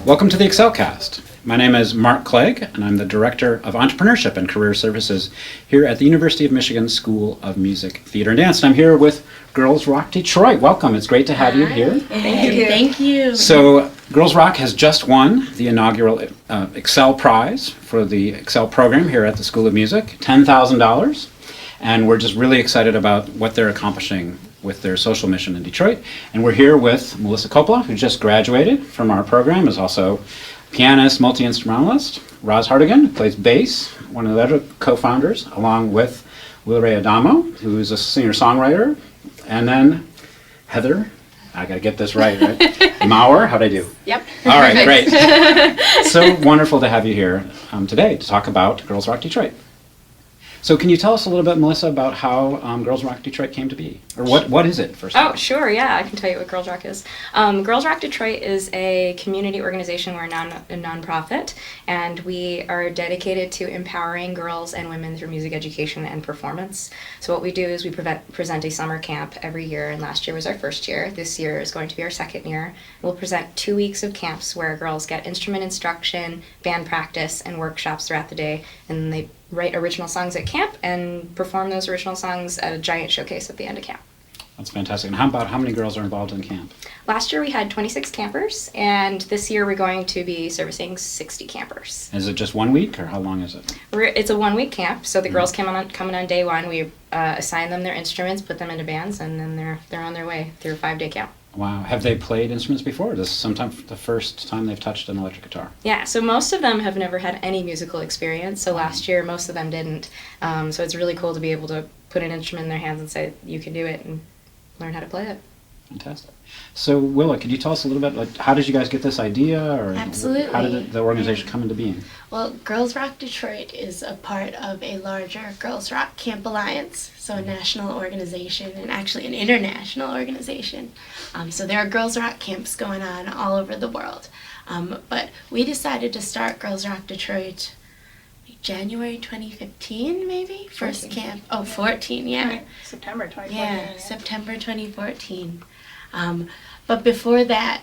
Welcome to the EXCELcast. My name is Mark Clegg, and I'm the Director of Entrepreneurship and Career Services here at the University of Michigan School of Music, Theater, and Dance. And I'm here with Girls Rock Detroit. Welcome. It's great to have you here. Thank you. Thank you. So, Girls Rock has just won the inaugural EXCEL Prize for the EXCEL program here at the School of Music, $10,000. And we're just really excited about what they're accomplishing with their social mission in Detroit. And we're here with Melissa Coppola, who just graduated from our program, is also pianist, multi-instrumentalist. Roz Hartigan, who plays bass, one of the other co-founders, along with Wilray Adamo, who is a singer-songwriter. And then Heather, I gotta get this right? Maurer, how'd I do? Yep. All right, great. So wonderful to have you here today to talk about Girls Rock Detroit. So can you tell us a little bit, Melissa, about how Girls Rock Detroit came to be? Or what is it, first of all? Oh, sure, yeah, I can tell you what Girls Rock is. Girls Rock Detroit is a community organization. We're a nonprofit, and we are dedicated to empowering girls and women through music education and performance. So what we do is we present a summer camp every year, and last year was our first year. This year is going to be our second year. We'll present 2 weeks of camps where girls get instrument instruction, band practice, and workshops throughout the day, and they write original songs at camp and perform those original songs at a giant showcase at the end of camp. That's fantastic. And how many girls are involved in camp? Last year we had 26 campers, and this year we're going to be servicing 60 campers. Is it just 1 week, or how long is it? It's a 1 week camp, so the girls come on day one. We assign them their instruments, put them into bands, and then they're on their way through a 5-day camp. Wow. Have they played instruments before? This is sometimes the first time they've touched an electric guitar. Yeah, so most of them have never had any musical experience, so last year most of them didn't. So it's really cool to be able to put an instrument in their hands and say, you can do it, and learn how to play it. Fantastic. So Willa, could you tell us a little bit, like, how did you guys get this idea, or Absolutely. How did the organization come into being? Well, Girls Rock Detroit is a part of a larger Girls Rock Camp Alliance, so a national organization and actually an international organization. So there are Girls Rock camps going on all over the world. But we decided to start Girls Rock Detroit January 2015, maybe? 14. First camp. Oh, 14, yeah. Right. September 2014. Yeah, September 2014. But before that,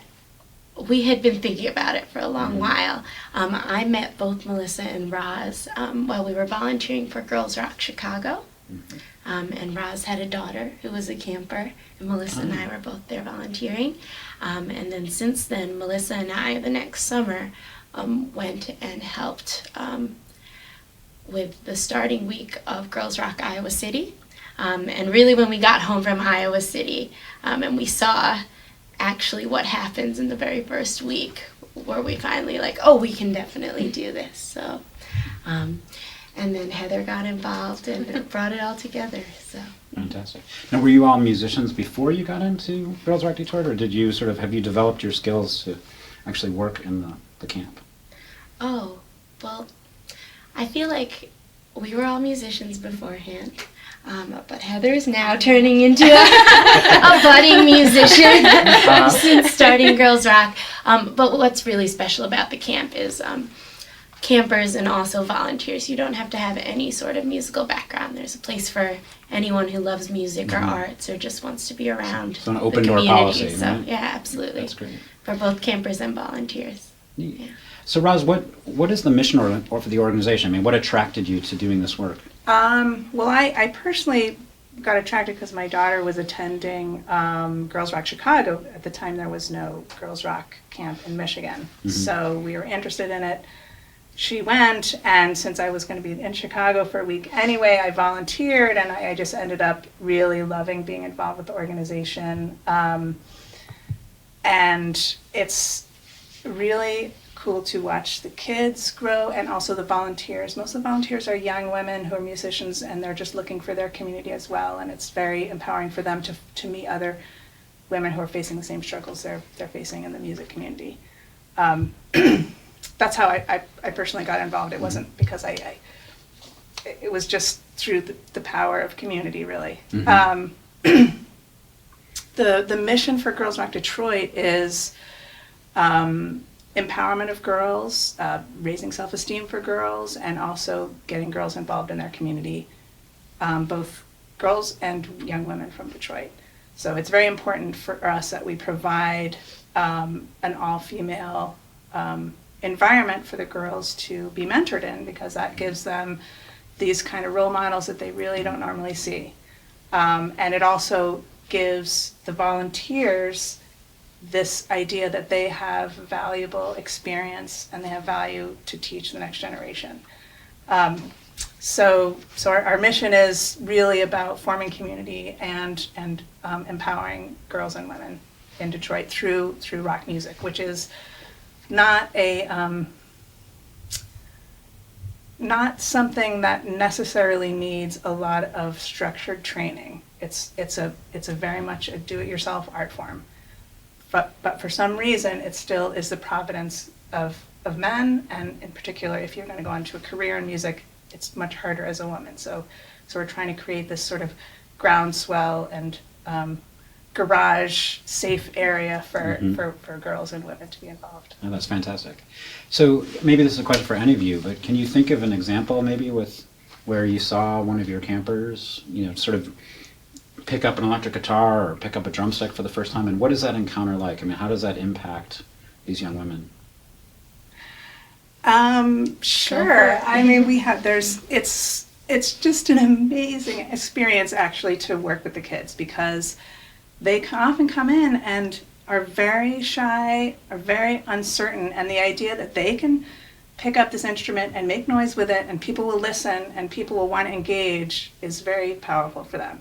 we had been thinking about it for a long while. I met both Melissa and Roz while we were volunteering for Girls Rock Chicago. And Roz had a daughter who was a camper, and Melissa and I were both there volunteering. And then since then, Melissa and I, the next summer, went and helped with the starting week of Girls Rock Iowa City. And really when we got home from Iowa City and we saw actually what happens in the very first week, were we finally like, oh, we can definitely do this. So, and then Heather got involved and brought it all together. So Fantastic. Now, were you all musicians before you got into Girls Rock Detroit, or did you have you developed your skills to actually work in the camp? Oh, well, I feel like we were all musicians beforehand, but Heather is now turning into a budding musician since starting Girls Rock. But what's really special about the camp is campers and also volunteers. You don't have to have any sort of musical background. There's a place for anyone who loves music or arts or just wants to be around So an the open door community. policy, So, right? yeah, absolutely. That's great. For both campers and volunteers. Neat. Yeah. So Roz, what is the mission or for the organization? I mean, what attracted you to doing this work? Well, I personally got attracted because my daughter was attending Girls Rock Chicago. At the time, there was no Girls Rock camp in Michigan. So we were interested in it. She went, and since I was going to be in Chicago for a week anyway, I volunteered, and I just ended up really loving being involved with the organization. And it's really cool to watch the kids grow and also the volunteers. Most of the volunteers are young women who are musicians, and they're just looking for their community as well, and it's very empowering for them to meet other women who are facing the same struggles they're facing in the music community. That's how I personally got involved. It wasn't because it was just through the power of community, really. The mission for Girls Rock Detroit is empowerment of girls, raising self-esteem for girls, and also getting girls involved in their community, both girls and young women from Detroit. So it's very important for us that we provide an all-female environment for the girls to be mentored in, because that gives them these kind of role models that they really don't normally see. And it also gives the volunteers this idea that they have valuable experience and they have value to teach the next generation. So our mission is really about forming community and empowering girls and women in Detroit through rock music, which is not something that necessarily needs a lot of structured training. It's a very much a do-it-yourself art form. But for some reason, it still is the providence of men, and in particular, if you're going to go into a career in music, it's much harder as a woman. So we're trying to create this sort of groundswell and garage safe area for girls and women to be involved. Oh, that's fantastic. So maybe this is a question for any of you, but can you think of an example maybe with where you saw one of your campers, sort of pick up an electric guitar or pick up a drumstick for the first time, and what is that encounter like? I mean, how does that impact these young women? Sure. I mean, it's just an amazing experience actually to work with the kids, because they often come in and are very shy, are very uncertain, and the idea that they can pick up this instrument and make noise with it and people will listen and people will want to engage is very powerful for them.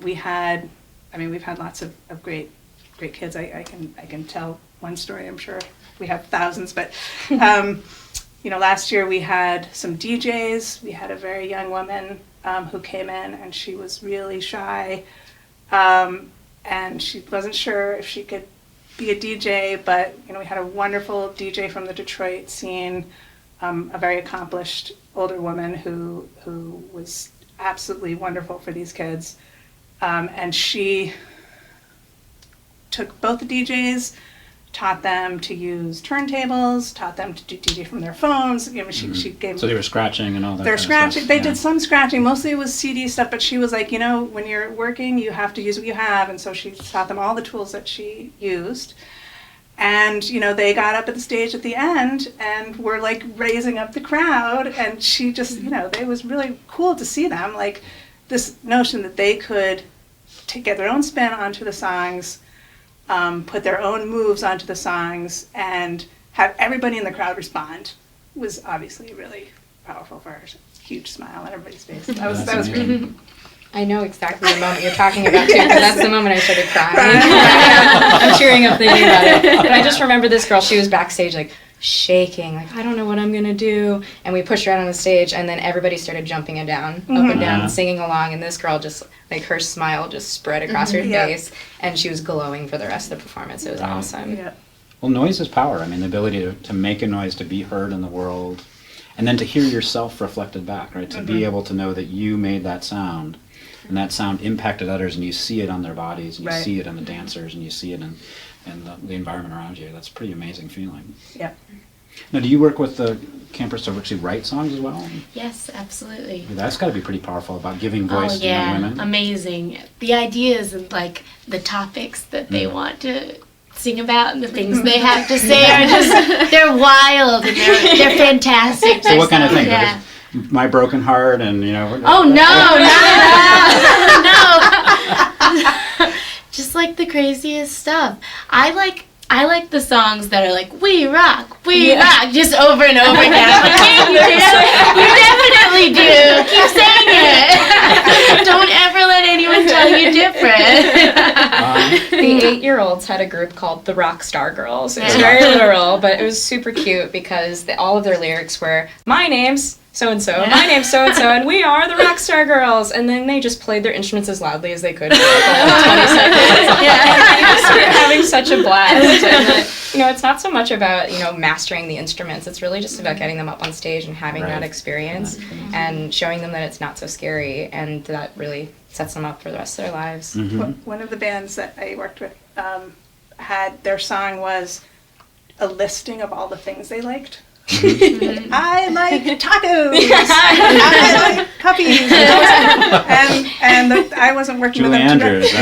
We've had lots of great kids. I can tell one story. I'm sure we have thousands, but last year we had some DJs. We had a very young woman who came in, and she was really shy, and she wasn't sure if she could be a DJ. But we had a wonderful DJ from the Detroit scene, a very accomplished older woman who was absolutely wonderful for these kids, and she took both the DJs, taught them to use turntables, taught them to do DJ from their phones. She gave. So they were scratching and all that. They're kind of scratching. stuff. They Yeah. did some scratching. Mostly it was CD stuff. But she was like, when you're working, you have to use what you have. And so she taught them all the tools that she used. And they got up at the stage at the end and were like raising up the crowd. And she just, it was really cool to see them, like this notion that they could get their own spin onto the songs. Put their own moves onto the songs and have everybody in the crowd respond was obviously really powerful for her. Huge smile on everybody's face. That was great. I know exactly the moment you're talking about too, because that's the moment I started crying. I'm tearing up thinking about it. But I just remember this girl, she was backstage like shaking, like, I don't know what I'm going to do. And we pushed her out on the stage, and then everybody started jumping and down, up and down, and singing along. And this girl just, like, her smile just spread across her face, and she was glowing for the rest of the performance. It was awesome. Yeah. Well, noise is power. I mean, the ability to make a noise, to be heard in the world, and then to hear yourself reflected back, right? To be able to know that you made that sound, and that sound impacted others, and you see it on their bodies, and you see it on the dancers, and you see it in the environment around you. That's a pretty amazing feeling. Yeah. Now, do you work with the campers to actually write songs as well? Yes, absolutely. That's got to be pretty powerful about giving voice to yeah, young women. Amazing. The ideas and like the topics that they want to sing about and the things they have to say are just, they're wild and they're fantastic. So what kind of thing? Yeah. Just My Broken Heart and, Oh, no, no. Just like the craziest stuff. I like the songs that are like, we rock, just over and over again. I'm like, yeah, you do. You definitely do. Keep saying it. Don't ever let anyone tell you different. The 8-year-olds had a group called the Rockstar Girls. It was very literal, but it was super cute because all of their lyrics were, my name's so-and-so, my name's so-and-so, and we are the Rockstar Girls. And then they just played their instruments as loudly as they could for like 20 seconds. And they just were having such a blast. And, it's not so much about, mastering the instruments. It's really just about getting them up on stage and having that experience and showing them that it's not so scary, and that really sets them up for the rest of their lives. One of the bands that I worked with had their song was a listing of all the things they liked. I like tacos. I like puppies. And I wasn't working Julie with them. Andrews.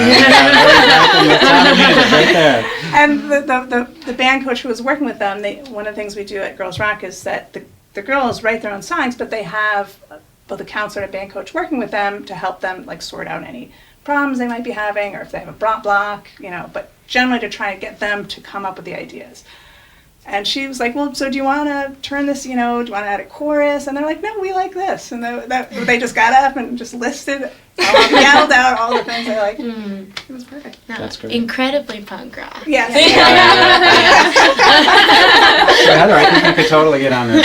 Right there. And the band coach who was working with them, one of the things we do at Girls Rock is that the girls write their own songs, but they have both a counselor and a band coach working with them to help them like sort out any problems they might be having, or if they have a block, but generally to try and get them to come up with the ideas. And she was like, well, so do you want to turn this, do you want to add a chorus? And they're like, no, we like this. And they just got up and just listed, yelled out all the things they like. It was perfect. No, That's great. Incredibly punk rock. Yes. So Heather, I think you could totally get on this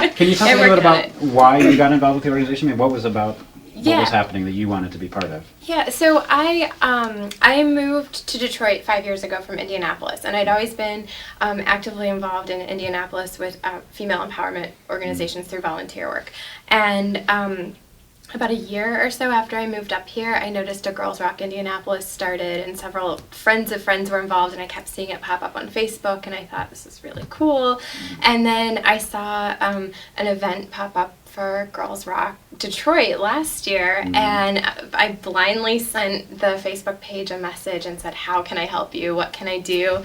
thing. Can you talk a little bit about why you got involved with the organization? I mean, what was happening that you wanted to be part of? Yeah, so I moved to Detroit 5 years ago from Indianapolis, and I'd always been actively involved in Indianapolis with female empowerment organizations through volunteer work. And about a year or so after I moved up here, I noticed a Girls Rock Indianapolis started, and several friends of friends were involved, and I kept seeing it pop up on Facebook, and I thought, this is really cool. And then I saw an event pop up for Girls Rock Detroit last year, and I blindly sent the Facebook page a message and said, how can I help you? What can I do?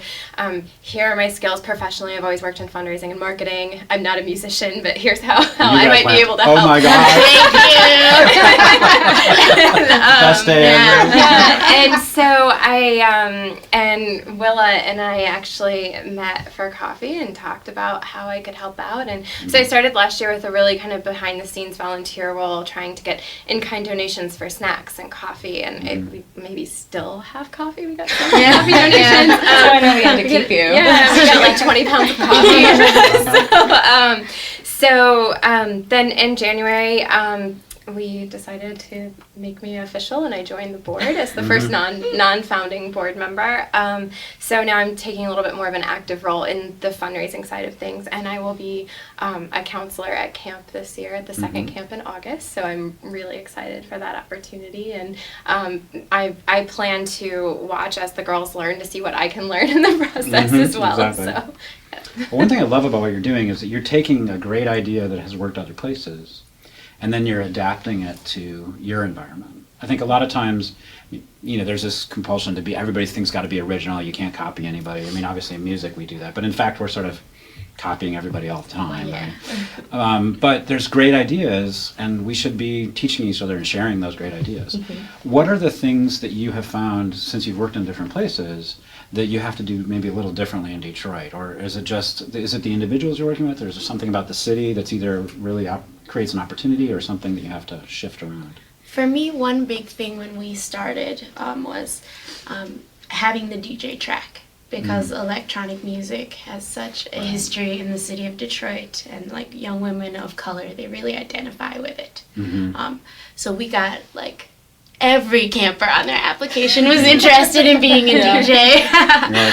Here are my skills professionally. I've always worked in fundraising and marketing. I'm not a musician, but here's how I might be able to help. Oh my God. Thank you. Best day ever. Yeah, and so and Willa and I actually met for coffee and talked about how I could help out. And so I started last year with a really kind of behind-the-scenes volunteer role, trying to get in-kind donations for snacks and coffee, and we maybe still have coffee. We got some coffee donations. So I know we had to keep you. Yeah, we got like 20 pounds of coffee. Then in January, we decided to make me official, and I joined the board as the first non-founding board member. So now I'm taking a little bit more of an active role in the fundraising side of things, and I will be a counselor at camp this year, at the second camp in August. So I'm really excited for that opportunity, and I plan to watch as the girls learn to see what I can learn in the process as well. Exactly. So. Well, one thing I love about what you're doing is that you're taking a great idea that has worked other places, and then you're adapting it to your environment. I think a lot of times, there's this compulsion to be, everybody thinks got to be original, you can't copy anybody. I mean, obviously in music we do that, but in fact we're sort of copying everybody all the time. Yeah. Right? But there's great ideas, and we should be teaching each other and sharing those great ideas. What are the things that you have found, since you've worked in different places, that you have to do maybe a little differently in Detroit? Or is it the individuals you're working with, or is there something about the city that's either really creates an opportunity or something that you have to shift around? For me, one big thing when we started was having the DJ track, because electronic music has such a history in the city of Detroit, and like young women of color, they really identify with it. So we got like every camper on their application was interested in being a DJ.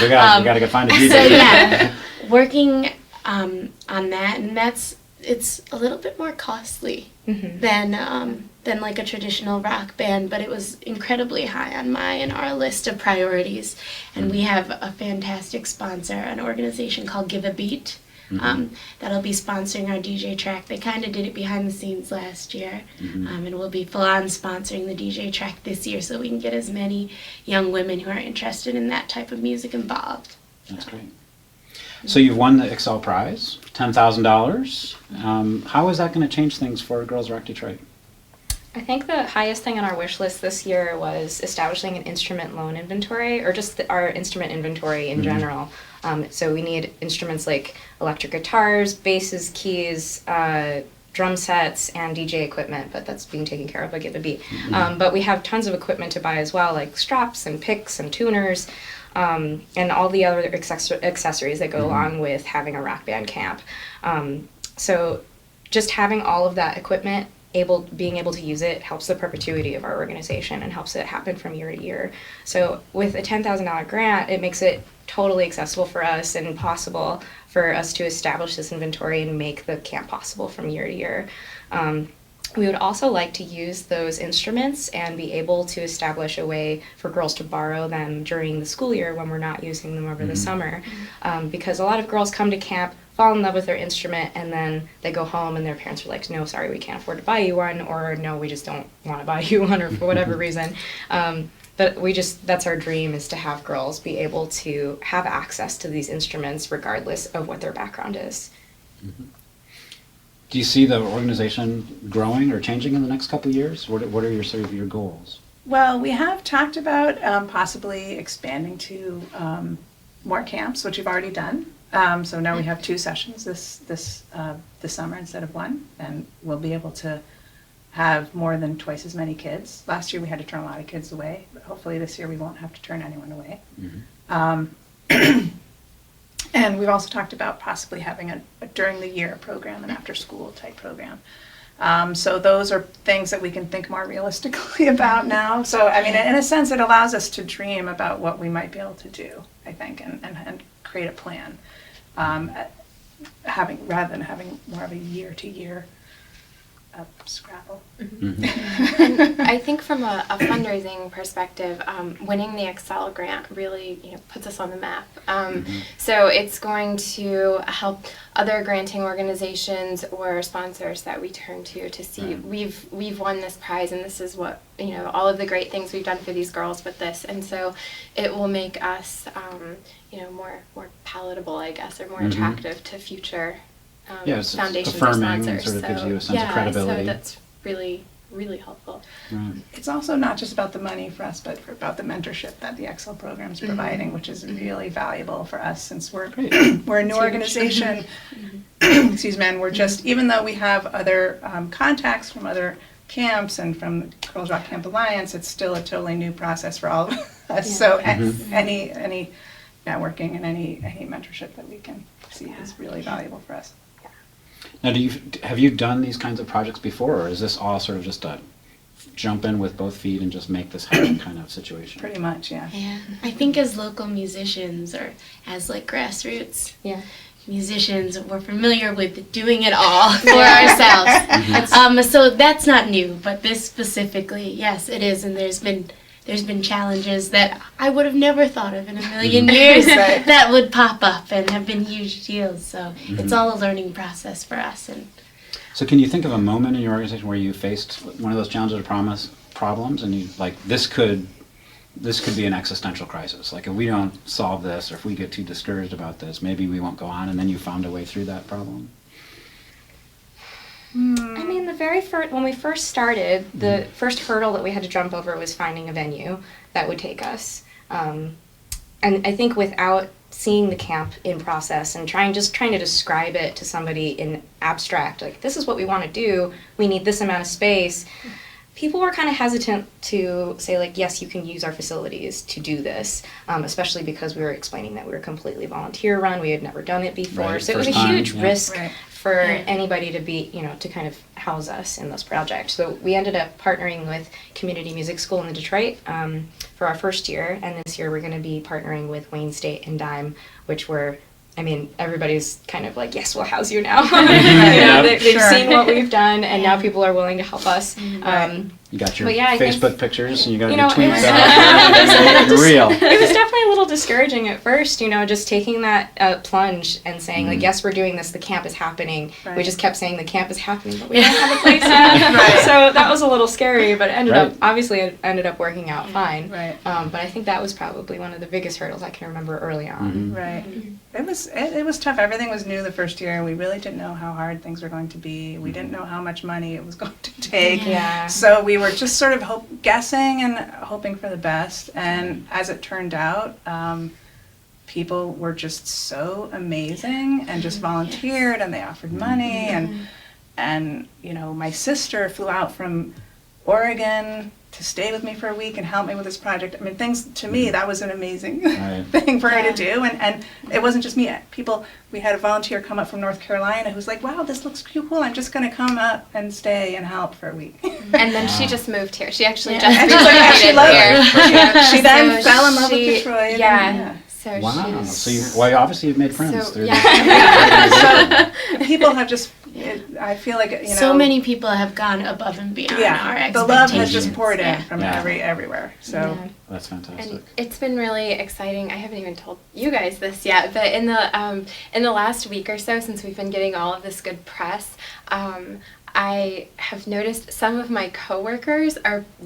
We got to find a DJ. So yeah, working on that, and it's a little bit more costly than like a traditional rock band, but it was incredibly high on my and our list of priorities. And we have a fantastic sponsor, an organization called Give a Beat, that'll be sponsoring our DJ track. They kind of did it behind the scenes last year, and we'll be full-on sponsoring the DJ track this year, so we can get as many young women who are interested in that type of music involved. That's great. So you've won the EXCEL prize, $10,000. How is that going to change things for Girls Rock Detroit? I think the highest thing on our wish list this year was establishing an instrument loan inventory, or just our instrument inventory in general. So we need instruments like electric guitars, basses, keys, drum sets, and DJ equipment, but that's being taken care of by Give a Beat. But we have tons of equipment to buy as well, like straps and picks and tuners, and all the other accessories that go along with having a rock band camp. So just having all of that equipment, being able to use it, helps the perpetuity of our organization and helps it happen from year to year. So with a $10,000 grant, it makes it totally accessible for us and possible for us to establish this inventory and make the camp possible from year to year. We would also like to use those instruments and be able to establish a way for girls to borrow them during the school year when we're not using them over the summer. Because a lot of girls come to camp, fall in love with their instrument, and then they go home and their parents are like, no, sorry, we can't afford to buy you one, or no, we just don't want to buy you one, or for whatever reason. But that's our dream, is to have girls be able to have access to these instruments regardless of what their background is. Do you see the organization growing or changing in the next couple of years? What are your sort of your goals? Well, we have talked about possibly expanding to more camps, which we've already done. So now we have 2 sessions this summer instead of 1, and we'll be able to have more than twice as many kids. Last year we had to turn a lot of kids away, but hopefully this year we won't have to turn anyone away. And we've also talked about possibly having a during the year program, an after school type program. So those are things that we can think more realistically about now. So I mean, in a sense, it allows us to dream about what we might be able to do, I think, and create a plan. Rather than having more of a year-to-year scrabble. I think from a fundraising perspective, winning the EXCEL grant really puts us on the map. So it's going to help other granting organizations or sponsors that we turn to see we've won this prize, and this is what all of the great things we've done for these girls with this, and so it will make us more palatable, I guess, or more attractive to future it's foundations or affirming, sponsors. sort of gives you a sense of credibility. So that's really, really helpful. Right. It's also not just about the money for us, but about the mentorship that the EXCEL program is providing, which is really valuable for us since we're a new organization. Excuse me, and we're just, even though we have other contacts from other camps and from Girls Rock Camp Alliance, it's still a totally new process for all of us. So any networking and any mentorship that we can see is really valuable for us. Now, have you done these kinds of projects before, or is this all sort of just a jump in with both feet and just make this happen kind of situation? Pretty much, yeah. Yeah, I think as local musicians or as grassroots musicians, we're familiar with doing it all for ourselves. So that's not new, but this specifically, yes, it is, and there's been challenges that I would have never thought of in a million years that would pop up and have been huge deals. So it's all a learning process for us. And so can you think of a moment in your organization where you faced one of those challenges or problems and you this could be an existential crisis? Like, if we don't solve this, or if we get too discouraged about this, maybe we won't go on, and then you found a way through that problem? I mean, when we first started, the first hurdle that we had to jump over was finding a venue that would take us. And I think without seeing the camp in process and trying to describe it to somebody in abstract, like, this is what we want to do, we need this amount of space, people were kind of hesitant to say, like, yes, you can use our facilities to do this, especially because we were explaining that we were completely volunteer run, we had never done it before, so it was a huge risk for anybody to be, to kind of house us in this project. So we ended up partnering with Community Music School in Detroit for our first year, and this year we're going to be partnering with Wayne State and Dime, which everybody's kind of like, yes, we'll house you now. They've seen what we've done, and now people are willing to help us. You got your I Facebook pictures, and you got your it tweets was, out. You're real. It was definitely a little discouraging at first, just taking that plunge and saying, like, yes, we're doing this, the camp is happening. We just kept saying the camp is happening, but we don't have a place yet. So that was a little scary, but it ended up working out fine. But I think that was probably one of the biggest hurdles I can remember early on. It was tough. Everything was new the first year, and we really didn't know how hard things were going to be. We didn't know how much money it was going to take. So we were just sort of guessing and hoping for the best. And as it turned out, people were just so amazing and just volunteered, and they offered money. And my sister flew out from Oregon to stay with me for a week and help me with this project. I mean, to me, that was an amazing thing for her to do. And it wasn't just me. We had a volunteer come up from North Carolina who's like, wow, this looks cool. I'm just going to come up and stay and help for a week. And then she just moved here. She actually just and relocated here. She then fell in love with Detroit. So Wow. she's So obviously you've made friends so through yeah. So people have just, I feel like, you know. So many people have gone above and beyond our Yeah, expectations. the love has just poured in Yeah. from Yeah. everywhere, so. Yeah. That's fantastic. And it's been really exciting. I haven't even told you guys this yet, but in the last week or so, since we've been getting all of this good press, I have noticed some of my coworkers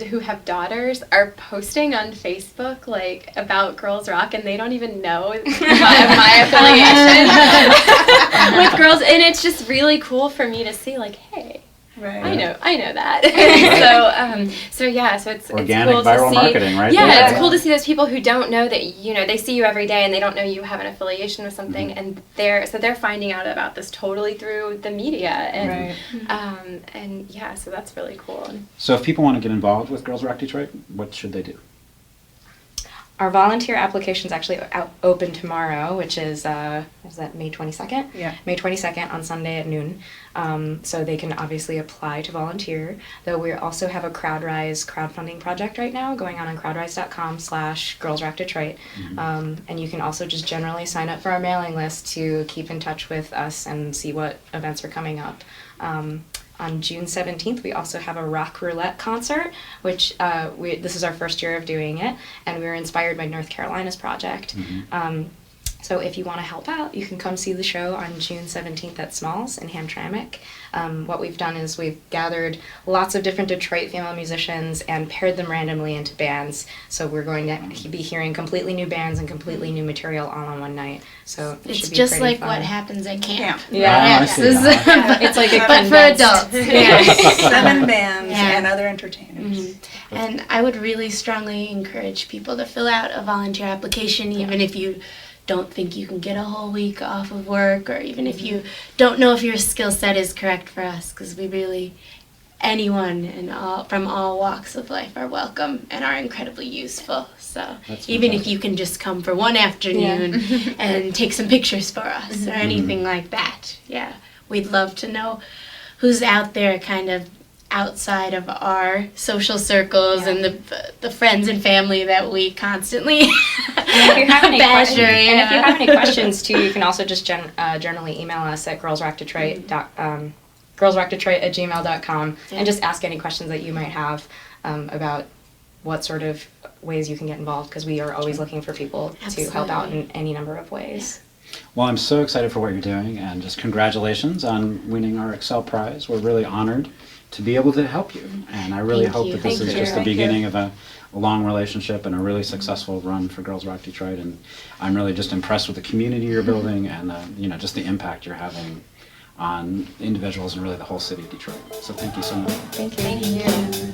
who have daughters are posting on Facebook like about Girls Rock, and they don't even know my affiliation with girls, and it's just really cool for me to see like, hey. Right. I know that. So yeah, so it's Organic cool viral to see. marketing, right Yeah, there. it's cool to see those people who don't know that they see you every day and they don't know you have an affiliation with something, Mm-hmm. and they're finding out about this totally through the media, and and yeah, so that's really cool. So if people want to get involved with Girls Rock Detroit, what should they do? Our volunteer application's actually open tomorrow, which is that May 22nd? Yeah. May 22nd on Sunday at noon. So they can obviously apply to volunteer. Though we also have a CrowdRise crowdfunding project right now going on crowdrise.com/girlsrockdetroit. And you can also just generally sign up for our mailing list to keep in touch with us and see what events are coming up. On June 17th, we also have a rock roulette concert, which this is our first year of doing it, and we were inspired by North Carolina's project. So if you want to help out, you can come see the show on June 17th at Smalls in Hamtramck. What we've done is we've gathered lots of different Detroit female musicians and paired them randomly into bands. So we're going to be hearing completely new bands and completely new material all on one night. So it It's should be just pretty like fun. what happens at camp. Yeah. I see. It's like a but for condensed- adults. Yes, 7 bands Yeah. and other entertainers. And I would really strongly encourage people to fill out a volunteer application, even if you don't think you can get a whole week off of work, or even if you don't know if your skill set is correct for us, because we really, anyone and from all walks of life are welcome and are incredibly useful. So That's even if fantastic. you can just come for one afternoon and take some pictures for us or anything like that, yeah, we'd love to know who's out there kind of outside of our social circles and the friends and family that we constantly And if you have any questions, badger. and if you have any questions too, you can also just generally email us at girlsrockdetroit@gmail.com and just ask any questions that you might have about what sort of ways you can get involved, because we are always looking for people to help out in any number of ways. Well, I'm so excited for what you're doing, and just congratulations on winning our Excel prize. We're really honored to be able to help you, and I really Thank hope you. that this Thank is you. just the Thank you. beginning of a long relationship and a really successful run for Girls Rock Detroit. And I'm really just impressed with the community you're building and just the impact you're having on individuals and really the whole city of Detroit. So thank you so much. Thank you. Thank you.